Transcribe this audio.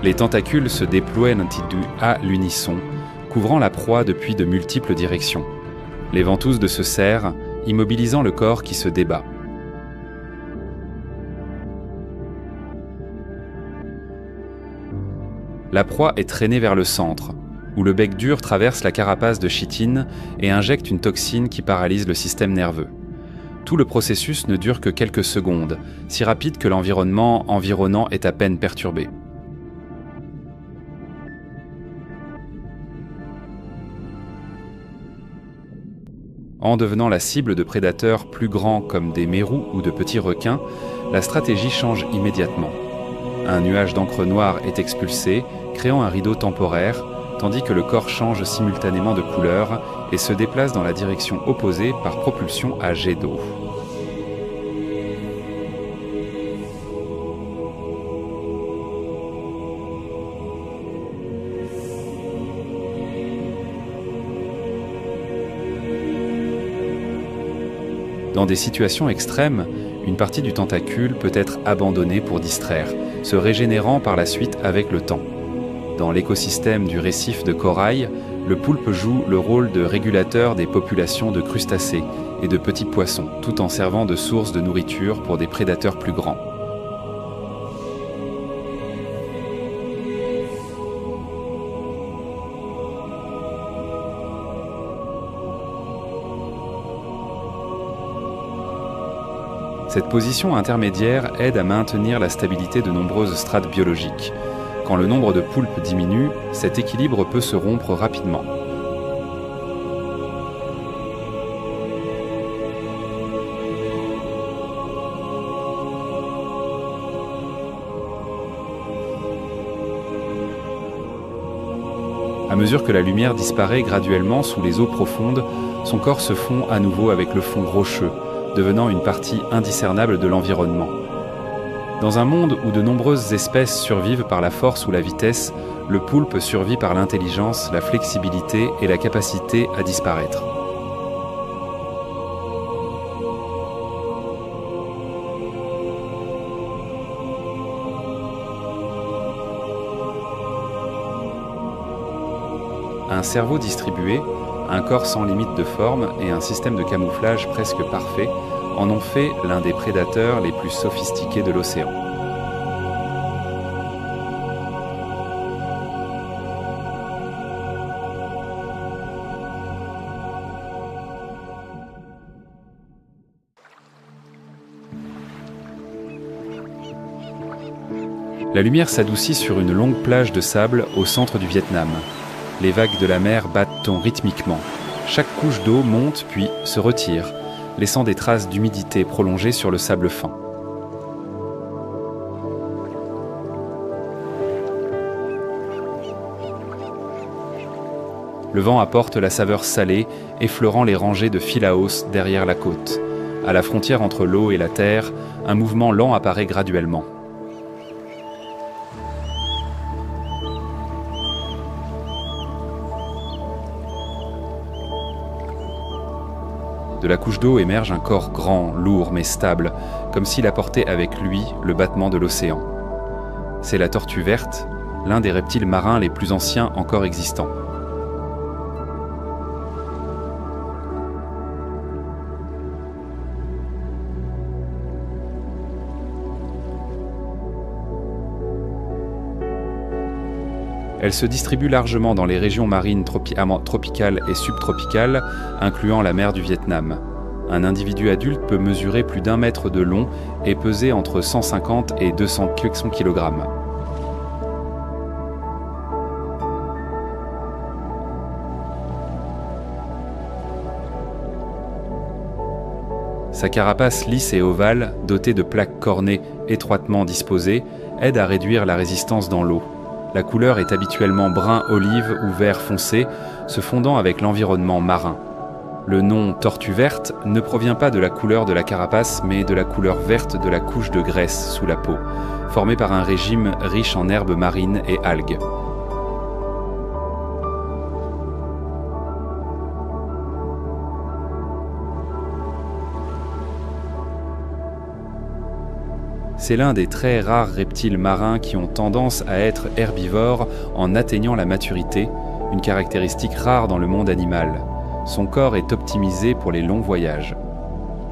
Les tentacules se déploient à l'unisson, couvrant la proie depuis de multiples directions. Les ventouses se serrent, immobilisant le corps qui se débat. La proie est traînée vers le centre, où le bec dur traverse la carapace de chitine et injecte une toxine qui paralyse le système nerveux. Tout le processus ne dure que quelques secondes, si rapide que l'environnement environnant est à peine perturbé. En devenant la cible de prédateurs plus grands comme des mérous ou de petits requins, la stratégie change immédiatement. Un nuage d'encre noire est expulsé, créant un rideau temporaire, tandis que le corps change simultanément de couleur et se déplace dans la direction opposée par propulsion à jet d'eau. Dans des situations extrêmes, une partie du tentacule peut être abandonnée pour distraire, se régénérant par la suite avec le temps. Dans l'écosystème du récif de corail, le poulpe joue le rôle de régulateur des populations de crustacés et de petits poissons, tout en servant de source de nourriture pour des prédateurs plus grands. Cette position intermédiaire aide à maintenir la stabilité de nombreuses strates biologiques. Quand le nombre de poulpes diminue, cet équilibre peut se rompre rapidement. À mesure que la lumière disparaît graduellement sous les eaux profondes, son corps se fond à nouveau avec le fond rocheux, devenant une partie indiscernable de l'environnement. Dans un monde où de nombreuses espèces survivent par la force ou la vitesse, le poulpe survit par l'intelligence, la flexibilité et la capacité à disparaître. Un cerveau distribué, un corps sans limite de forme et un système de camouflage presque parfait en ont fait l'un des prédateurs les plus sophistiqués de l'océan. La lumière s'adoucit sur une longue plage de sable au centre du Vietnam. Les vagues de la mer battent rythmiquement. Chaque couche d'eau monte puis se retire, laissant des traces d'humidité prolongées sur le sable fin. Le vent apporte la saveur salée, effleurant les rangées de phylaos derrière la côte. À la frontière entre l'eau et la terre, un mouvement lent apparaît graduellement. De la couche d'eau émerge un corps grand, lourd mais stable, comme s'il apportait avec lui le battement de l'océan. C'est la tortue verte, l'un des reptiles marins les plus anciens encore existants. Elle se distribue largement dans les régions marines tropicales et subtropicales, incluant la mer du Vietnam. Un individu adulte peut mesurer plus d'1 mètre de long et peser entre 150 et 200 kg. Sa carapace lisse et ovale, dotée de plaques cornées étroitement disposées, aide à réduire la résistance dans l'eau. La couleur est habituellement brun-olive ou vert foncé, se fondant avec l'environnement marin. Le nom tortue verte ne provient pas de la couleur de la carapace, mais de la couleur verte de la couche de graisse sous la peau, formée par un régime riche en herbes marines et algues. C'est l'un des très rares reptiles marins qui ont tendance à être herbivores en atteignant la maturité, une caractéristique rare dans le monde animal. Son corps est optimisé pour les longs voyages.